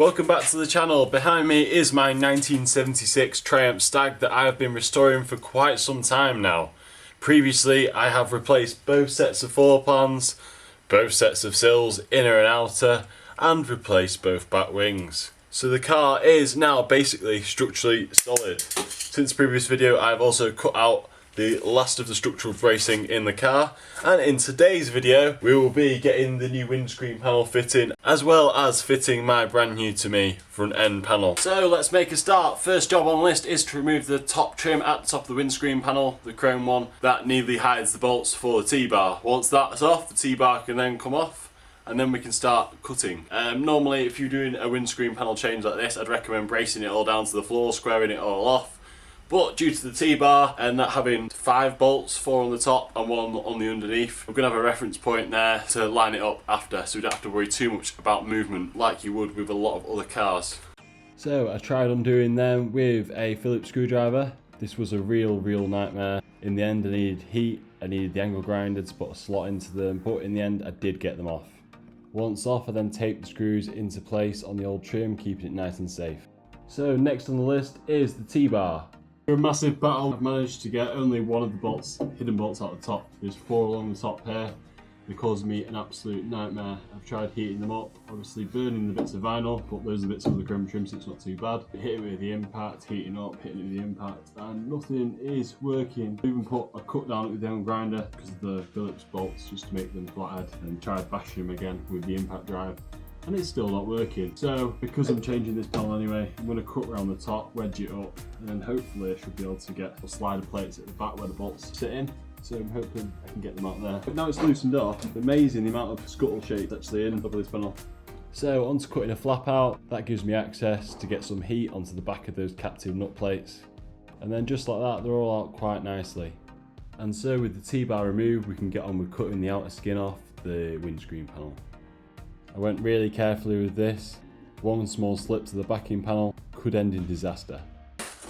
Welcome back to the channel. Behind me is my 1976 Triumph Stag that I have been restoring for quite some time now. Previously I have replaced both sets of floor plans, both sets of sills, inner and outer, and replaced both back wings. So the car is now basically structurally solid. Since the previous video I've also cut out the last of the structural bracing in the car, and in today's video we will be getting the new windscreen panel fitting as well as fitting my brand new to me front end panel. So let's make a start. First job on the list is to remove the top trim at the top of the windscreen panel, the chrome one that neatly hides the bolts for the T-bar. Once that's off, the T-bar can then come off and then we can start cutting. Normally if you're doing a windscreen panel change like this, I'd recommend bracing it all down to the floor, squaring it all off. But due to the T-bar and that having 5 bolts, 4 on the top and 1 on the underneath, we're going to have a reference point there to line it up after, so we don't have to worry too much about movement like you would with a lot of other cars. So I tried undoing them with a Phillips screwdriver. This was a real nightmare. In the end I needed heat, I needed the angle grinder to put a slot into them, but in the end I did get them off. Once off, I then taped the screws into place on the old trim, keeping it nice and safe. So next on the list is the T-bar. For a massive battle, I've managed to get only one of the bolts, hidden bolts out the top. There's 4 along the top here. They're causing me an absolute nightmare. I've tried heating them up, obviously burning the bits of vinyl, but those are the bits of the chrome trim, so it's not too bad. Hit it with the impact, heating up, hitting it with the impact, and nothing is working. I even put a cut down with the angle grinder because of the Phillips bolts, just to make them flathead, and tried bashing them again with the impact drive. And it's still not working. So because I'm changing this panel anyway, I'm going to cut around the top, wedge it up, and then hopefully I should be able to get the slider plates at the back where the bolts sit in. So I'm hoping I can get them out there. But now it's loosened off, amazing the amount of scuttle shape actually in of this panel. So onto cutting a flap out, that gives me access to get some heat onto the back of those captive nut plates. And then just like that, they're all out quite nicely. And so with the T-bar removed, we can get on with cutting the outer skin off the windscreen panel. I went really carefully with this. One small slip to the backing panel could end in disaster.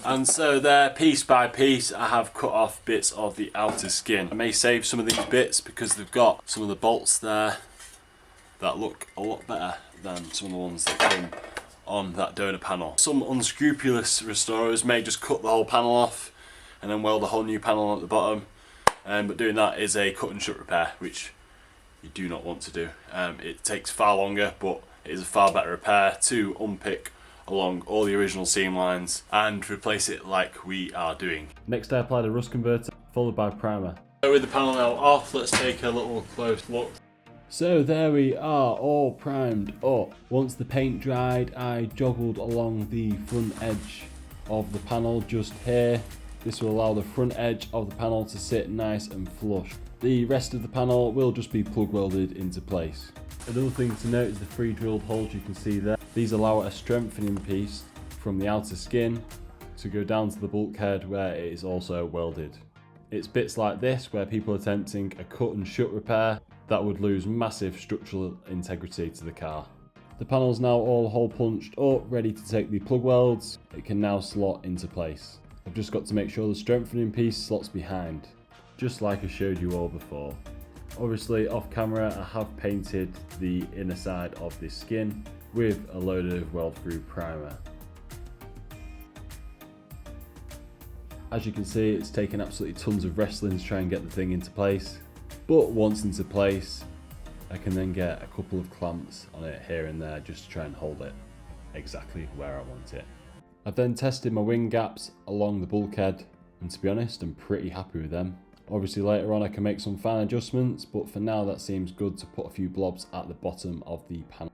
And so there, piece by piece, I have cut off bits of the outer skin. I may save some of these bits because they've got some of the bolts there that look a lot better than some of the ones that come on that donor panel. Some unscrupulous restorers may just cut the whole panel off and then weld a whole new panel on at the bottom. But doing that is a cut and shut repair, which you do not want to do. It takes far longer, but it is a far better repair to unpick along all the original seam lines and replace it like we are doing. Next I applied a rust converter followed by primer. So with the panel now off, let's take a little close look. So there we are, all primed up. Once the paint dried, I joggled along the front edge of the panel just here. This will allow the front edge of the panel to sit nice and flush. The rest of the panel will just be plug welded into place. Another thing to note is the 3 drilled holes you can see there. These allow a strengthening piece from the outer skin to go down to the bulkhead where it is also welded. It's bits like this where people are attempting a cut and shut repair that would lose massive structural integrity to the car. The panel is now all hole punched up, ready to take the plug welds. It can now slot into place. I've just got to make sure the strengthening piece slots behind, just like I showed you all before. Obviously off camera I have painted the inner side of this skin with a load of weld through primer. As you can see, it's taken absolutely tons of wrestling to try and get the thing into place, but once into place I can then get a couple of clamps on it here and there just to try and hold it exactly where I want it. I've then tested my wing gaps along the bulkhead, and to be honest I'm pretty happy with them. Obviously later on I can make some fine adjustments, but for now that seems good to put a few blobs at the bottom of the panel.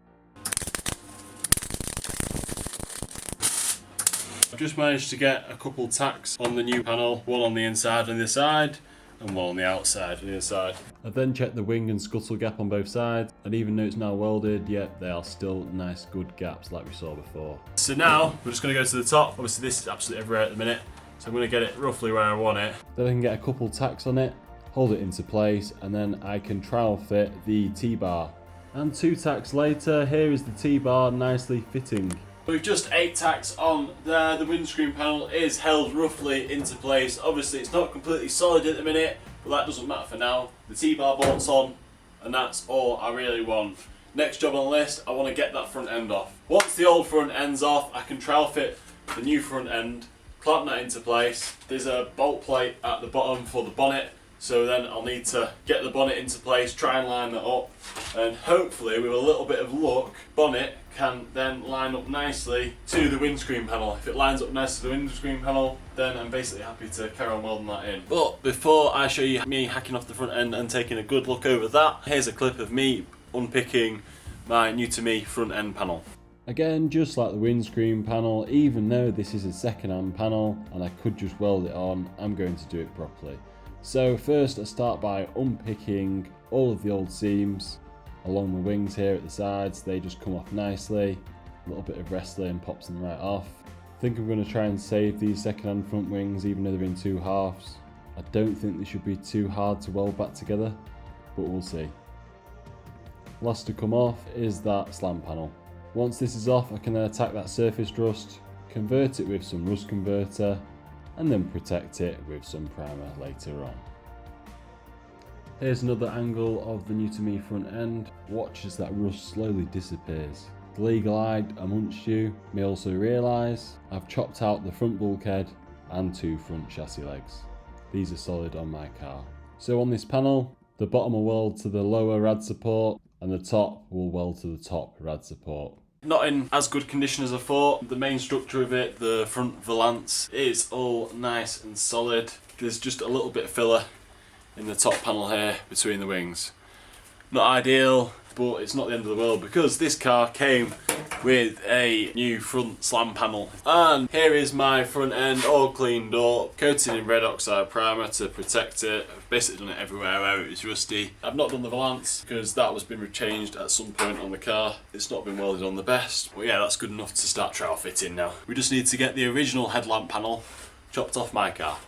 I've just managed to get a couple tacks on the new panel, one on the inside and the side, and one on the outside and the inside. I've then checked the wing and scuttle gap on both sides, and even though it's now welded, yet they are still nice good gaps like we saw before. So now we're just going to go to the top. Obviously this is absolutely everywhere at the minute, so I'm going to get it roughly where I want it. Then I can get a couple tacks on it, hold it into place, and then I can trial fit the T-bar. And 2 tacks later, here is the T-bar nicely fitting. With just 8 tacks on there, the windscreen panel is held roughly into place. Obviously it's not completely solid at the minute, but that doesn't matter for now. The T-bar bolt's on, and that's all I really want. Next job on the list, I want to get that front end off. Once the old front end's off, I can trowel fit the new front end, clamp that into place. There's a bolt plate at the bottom for the bonnet, so then I'll need to get the bonnet into place, try and line that up, and hopefully with a little bit of luck, bonnet can then line up nicely to the windscreen panel. If it lines up nice to the windscreen panel, then I'm basically happy to carry on welding that in. But before I show you me hacking off the front end and taking a good look over that, here's a clip of me unpicking my new to me front end panel. Again, just like the windscreen panel, even though this is a second-hand panel and I could just weld it on, I'm going to do it properly. So first I start by unpicking all of the old seams along the wings here at the sides. They just come off nicely. A little bit of wrestling pops them right off. I think I'm going to try and save these second-hand front wings even though they're in two halves. I don't think they should be too hard to weld back together, but we'll see. Last to come off is that slant panel. Once this is off, I can then attack that surface rust, convert it with some rust converter, and then protect it with some primer later on. Here's another angle of the new to me front end. Watch as that rust slowly disappears. The eagle-eyed amongst you may also realise I've chopped out the front bulkhead and two front chassis legs. These are solid on my car. So on this panel, the bottom will weld to the lower rad support and the top will weld to the top rad support. Not in as good condition as I thought. The main structure of it, the front valance, is all nice and solid. There's just a little bit of filler in the top panel here between the wings. Not ideal, but it's not the end of the world because this car came with a new front slam panel. And here is my front end all cleaned up, coated in red oxide primer to protect it. I've basically done it everywhere where it was rusty. I've not done the valance because that was been changed at some point on the car. It's not been welded on the best, but yeah, that's good enough to start trowel fitting now. We just need to get the original headlamp panel chopped off my car.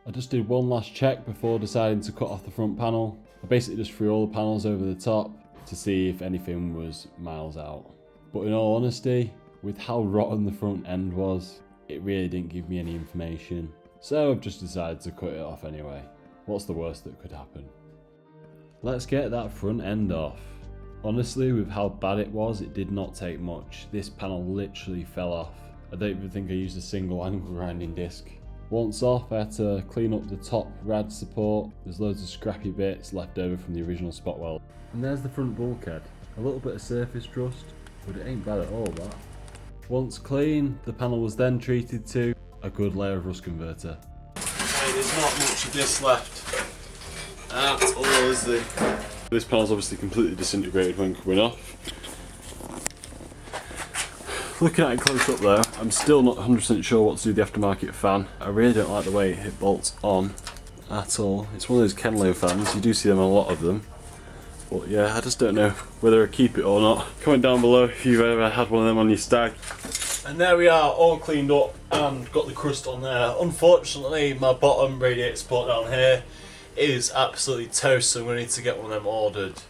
I just did one last check before deciding to cut off the front panel. I basically just threw all the panels over the top to see if anything was miles out. But in all honesty, with how rotten the front end was, it really didn't give me any information. So I've just decided to cut it off anyway. What's the worst that could happen? Let's get that front end off. Honestly, with how bad it was, it did not take much. This panel literally fell off. I don't even think I used a single angle grinding disc. Once off, I had to clean up the top rad support. There's loads of scrappy bits left over from the original spot weld. And there's the front bulkhead. A little bit of surface rust, but it ain't bad at all, that. Once clean, the panel was then treated to a good layer of rust converter. Okay, there's not much of this left at all, is there? This panel's obviously completely disintegrated when coming off. Looking at it close up there, I'm still not 100% sure what to do with the aftermarket fan. I really don't like the way it bolts on at all. It's one of those Kenlo fans, you do see them a lot of them. But yeah, I just don't know whether I keep it or not. Comment down below if you've ever had one of them on your Stag. And there we are, all cleaned up and got the crust on there. Unfortunately, my bottom radiator support down here is absolutely toast, so I'm going to need to get one of them ordered.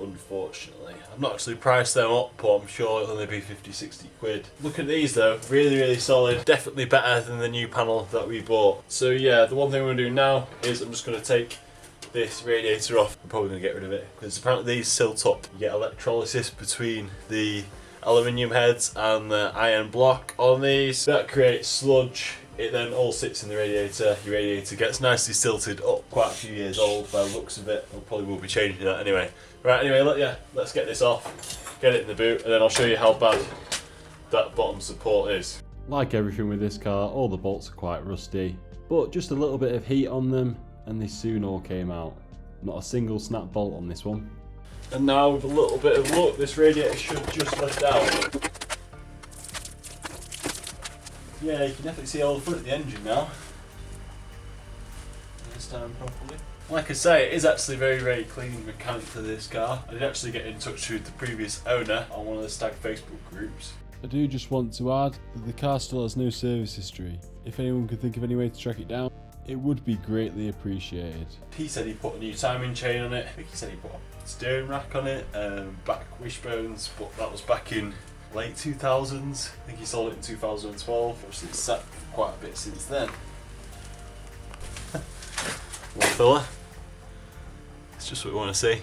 Unfortunately, I've not actually priced them up, but I'm sure it'll only be 50-60 quid. Look at these though, really solid, definitely better than the new panel that we bought. So yeah, the one thing we're going to do now is I'm just going to take this radiator off. I'm probably going to get rid of it because apparently these silt up. You get electrolysis between the aluminium heads and the iron block on these. That creates sludge. It then all sits in the radiator. Your radiator gets nicely silted up, quite a few years old by the looks of it. I probably will be changing that anyway. Right, anyway, let's get this off, get it in the boot, and then I'll show you how bad that bottom support is. Like everything with this car, all the bolts are quite rusty, but just a little bit of heat on them, and they soon all came out. Not a single snap bolt on this one. And now with a little bit of luck, this radiator should just lift out. Yeah, you can definitely see all the front of the engine now. This time properly. Like I say, it is actually very clean mechanically, this car. I did actually get in touch with the previous owner on one of the Stag Facebook groups. I do just want to add that the car still has no service history. If anyone could think of any way to track it down, it would be greatly appreciated. He said he put a new timing chain on it. I think he said he put a steering rack on it, back wishbones, but that was back in late 2000s. I think he sold it in 2012. Obviously it's sat for quite a bit since then. One filler. It's just what we want to see.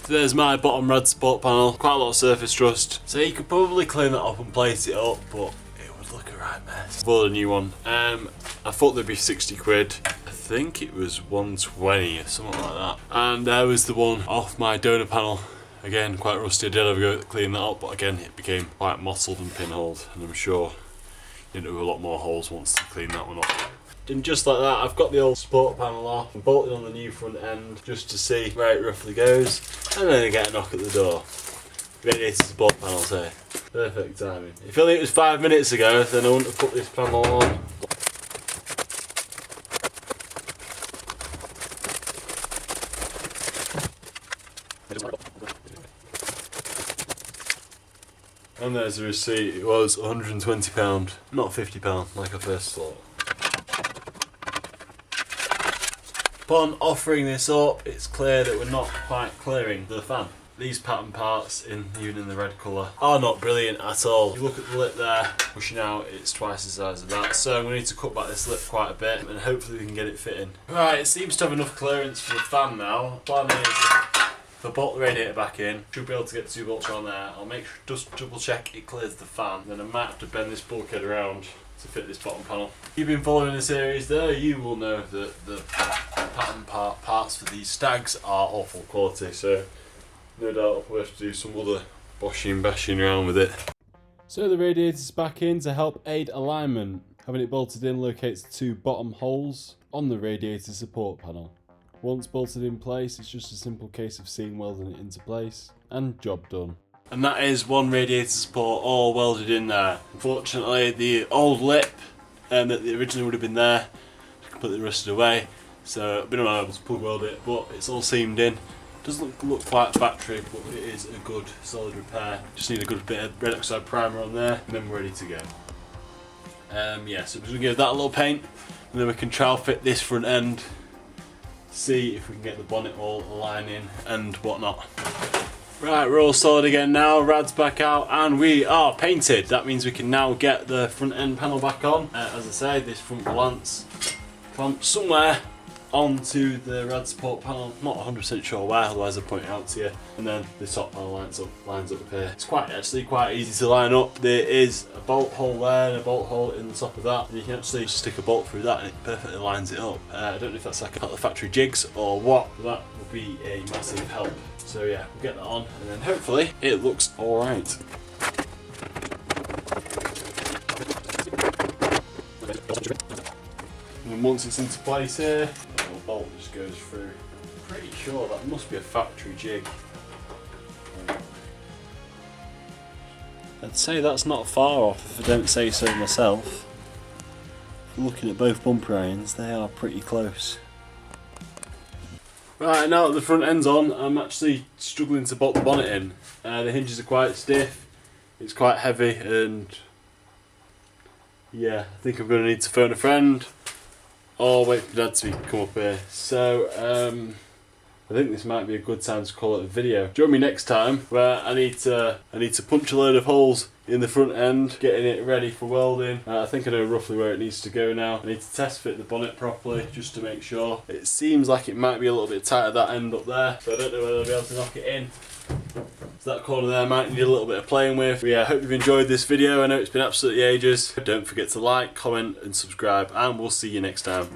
So there's my bottom rad support panel, quite a lot of surface rust. So you could probably clean that up and place it up, but it would look a right mess. Bought a new one. I thought they'd be 60 quid. I think it was 120 or something like that. And there was the one off my donor panel. Again, quite rusty. I did have a go at cleaning that up, but again, it became quite mottled and pinholed, and I'm sure you'll do a lot more holes once to clean that one up. And just like that, I've got the old support panel off and bolted on the new front end just to see where it roughly goes, and then I get a knock at the door. Radiator support panel's here. Perfect timing. If only it was 5 minutes ago, then I wouldn't have put this panel on. And there's the receipt. It was £120, not £50 like I first thought. Upon offering this up, it's clear that we're not quite clearing the fan. These pattern parts, even in the red colour, are not brilliant at all. If you look at the lip there, pushing out, it's twice the size of that. So I'm going to need to cut back this lip quite a bit, and hopefully we can get it fitting. Right, it seems to have enough clearance for the fan now. Plan is, if I bolt the radiator back in, should be able to get 2 bolts on there. I'll make sure, just double check it clears the fan. Then I might have to bend this bulkhead around to fit this bottom panel. If you've been following the series there, you will know that the pattern parts for these Stags are awful quality, so no doubt we'll have to do some other boshing and bashing around with it. So the radiator's back in to help aid alignment. Having it bolted in locates the 2 bottom holes on the radiator support panel. Once bolted in place, it's just a simple case of seam welding it into place, and job done. And that is one radiator support all welded in there. Unfortunately, the old lip that originally would have been there completely rusted away, so I've been unable to plug weld it, but it's all seamed in. Doesn't look quite factory, but it is a good solid repair. Just need a good bit of red oxide primer on there, and then we're ready to go. Yeah, so we're just going to give that a little paint, and then we can trial fit this front end, see if we can get the bonnet all aligning and whatnot. Right, we're all solid again now, rad's back out, and we are painted. That means we can now get the front end panel back on. As I say, this front glance clamps somewhere onto the rad support panel, not 100% sure where, otherwise I'll point it out to you. And then the top panel lines up here. It's actually quite easy to line up. There is a bolt hole there and a bolt hole in the top of that, and you can actually stick a bolt through that and it perfectly lines it up. I don't know if that's like a factory jigs or what, but that will be a massive help. So yeah, we'll get that on, and then hopefully it looks alright. And then once it's into place here, the little bolt just goes through. Pretty sure that must be a factory jig. I'd say that's not far off, if I don't say so myself. Looking at both bumper irons, they are pretty close. Right, now that the front end's on, I'm actually struggling to bolt the bonnet in. The hinges are quite stiff, it's quite heavy, and yeah, I think I'm going to need to phone a friend or wait for Dad to come up here. So I think this might be a good time to call it a video. Join me next time where I need to punch a load of holes in the front end, getting it ready for welding. I think I know roughly where it needs to go now. I need to test fit the bonnet properly just to make sure. It seems like it might be a little bit tight at that end up there, so I don't know whether I'll be able to knock it in. So that corner there might need a little bit of playing with. But yeah, I hope you've enjoyed this video. I know it's been absolutely ages. Don't forget to like, comment and subscribe, and we'll see you next time.